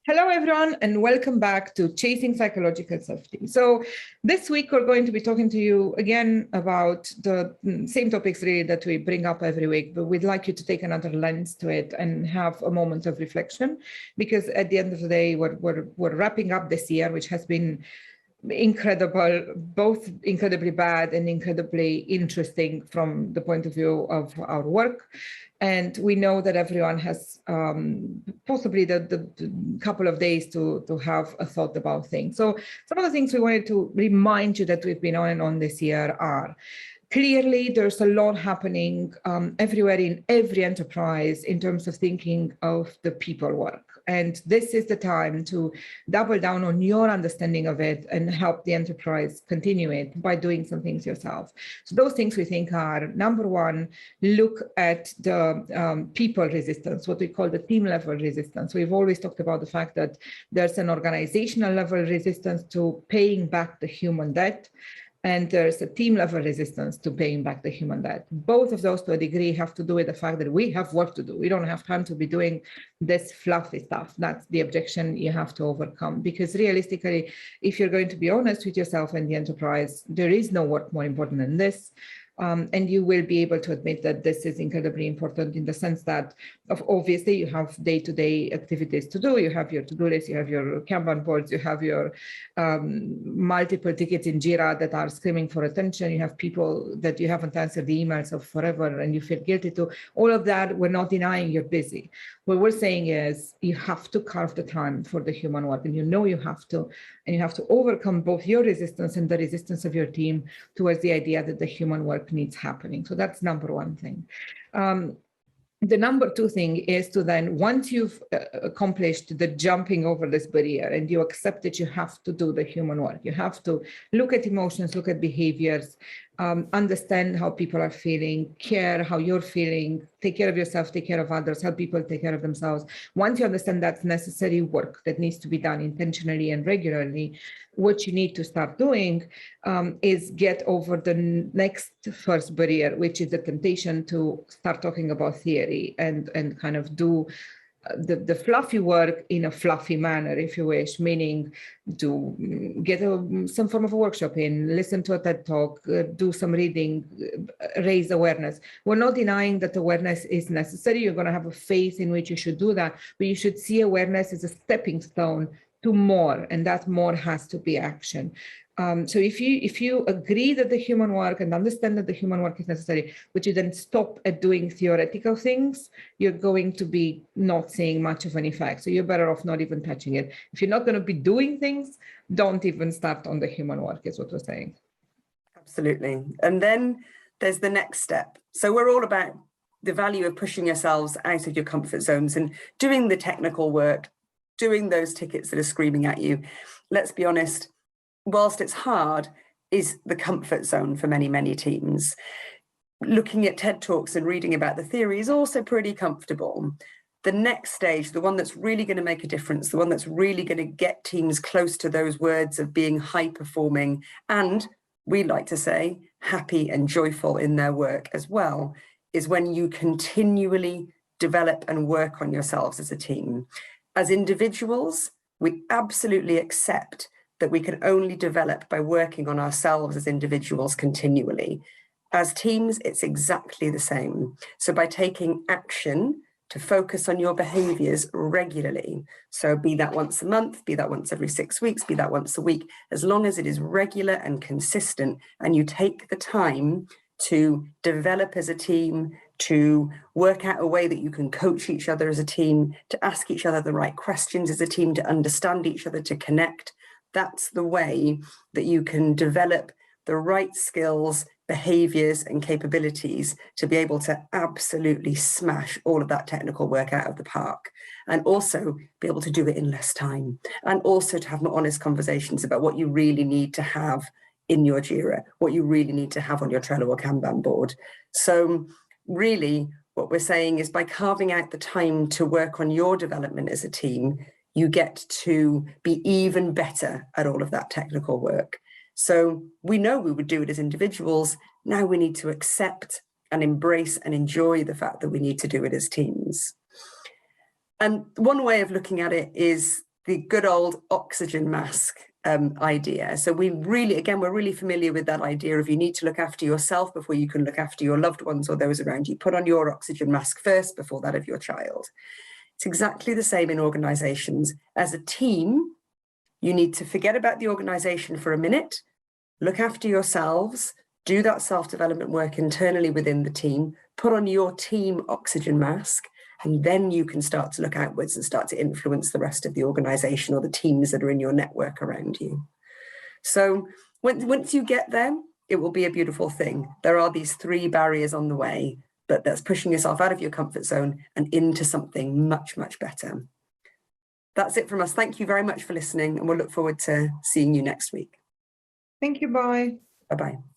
Hello, everyone, and welcome back to Chasing Psychological Safety. So this week, we're going to be talking to you again about the same topics really that we bring up every week, but we'd like you to take another lens to it and have a moment of reflection, because at the end of the day, we're wrapping up this year, which has been incredible, both incredibly bad and incredibly interesting from the point of view of our work. And we know that everyone has possibly the couple of days to have a thought about things. So some of the things we wanted to remind you that we've been on and on this year are, clearly, there's a lot happening everywhere in every enterprise in terms of thinking of the people work. And this is the time to double down on your understanding of it and help the enterprise continue it by doing some things yourself. So those things we think are, number one, look at the people resistance, what we call the team level resistance. We've always talked about the fact that there's an organizational level resistance to paying back the human debt, and there's a team level resistance to paying back the human debt. Both of those to a degree have to do with the fact that we have work to do. We don't have time to be doing this fluffy stuff. That's the objection you have to overcome, because realistically, if you're going to be honest with yourself and the enterprise, there is no work more important than this. And you will be able to admit that this is incredibly important in the sense that obviously you have day-to-day activities to do. You have your to-do list, you have your Kanban boards, you have your multiple tickets in Jira that are screaming for attention. You have people that you haven't answered the emails of forever and you feel guilty to. All of that, we're not denying you're busy. What we're saying is you have to carve the time for the human work, and you know you have to, and you have to overcome both your resistance and the resistance of your team towards the idea that the human work needs happening. So that's number one thing. The number two thing is to then, once you've accomplished the jumping over this barrier and you accept that you have to do the human work, you have to look at emotions, look at behaviors, understand how people are feeling, care how you're feeling, take care of yourself, take care of others, help people take care of themselves. Once you understand that's necessary work that needs to be done intentionally and regularly, what you need to start doing is get over the next first barrier, which is the temptation to start talking about theory and kind of do the fluffy work in a fluffy manner, if you wish, meaning to get some form of a workshop in, listen to a TED talk, do some reading, raise awareness. We're not denying that awareness is necessary. You're going to have a phase in which you should do that, but you should see awareness as a stepping stone to more, and that more has to be action. So if you agree that the human work and understand that the human work is necessary, but you then stop at doing theoretical things, you're going to be not seeing much of an effect. So you're better off not even touching it. If you're not going to be doing things, don't even start on the human work, is what we're saying. Absolutely. And then there's the next step. So we're all about the value of pushing yourselves out of your comfort zones and doing the technical work, doing those tickets that are screaming at you. Let's be honest, whilst it's hard, is the comfort zone for many, many teams. Looking at TED Talks and reading about the theory is also pretty comfortable. The next stage, the one that's really going to make a difference, the one that's really going to get teams close to those words of being high performing, and we like to say happy and joyful in their work as well, is when you continually develop and work on yourselves as a team. As individuals, we absolutely accept that we can only develop by working on ourselves as individuals continually. As teams, it's exactly the same. So by taking action to focus on your behaviours regularly, so be that once a month, be that once every 6 weeks, be that once a week, as long as it is regular and consistent, and you take the time to develop as a team, to work out a way that you can coach each other as a team, to ask each other the right questions as a team, to understand each other, to connect. That's the way that you can develop the right skills, behaviors, and capabilities to be able to absolutely smash all of that technical work out of the park, and also be able to do it in less time, and also to have more honest conversations about what you really need to have in your Jira, what you really need to have on your Trello or Kanban board. So really what we're saying is, by carving out the time to work on your development as a team, you get to be even better at all of that technical work. So we know we would do it as individuals. Now we need to accept and embrace and enjoy the fact that we need to do it as teams. And one way of looking at it is the good old oxygen mask idea. So we're really familiar with that idea of you need to look after yourself before you can look after your loved ones or those around you. Put on your oxygen mask first before that of your child. It's exactly the same in organizations. As a team, you need to forget about the organization for a minute, look after yourselves, do that self-development work internally within the team, put on your team oxygen mask, and then you can start to look outwards and start to influence the rest of the organization or the teams that are in your network around you. So once you get there, it will be a beautiful thing. There are these 3 barriers on the way, but that's pushing yourself out of your comfort zone and into something much, much better. That's it from us. Thank you very much for listening, and we'll look forward to seeing you next week. Thank you. Bye. Bye-bye.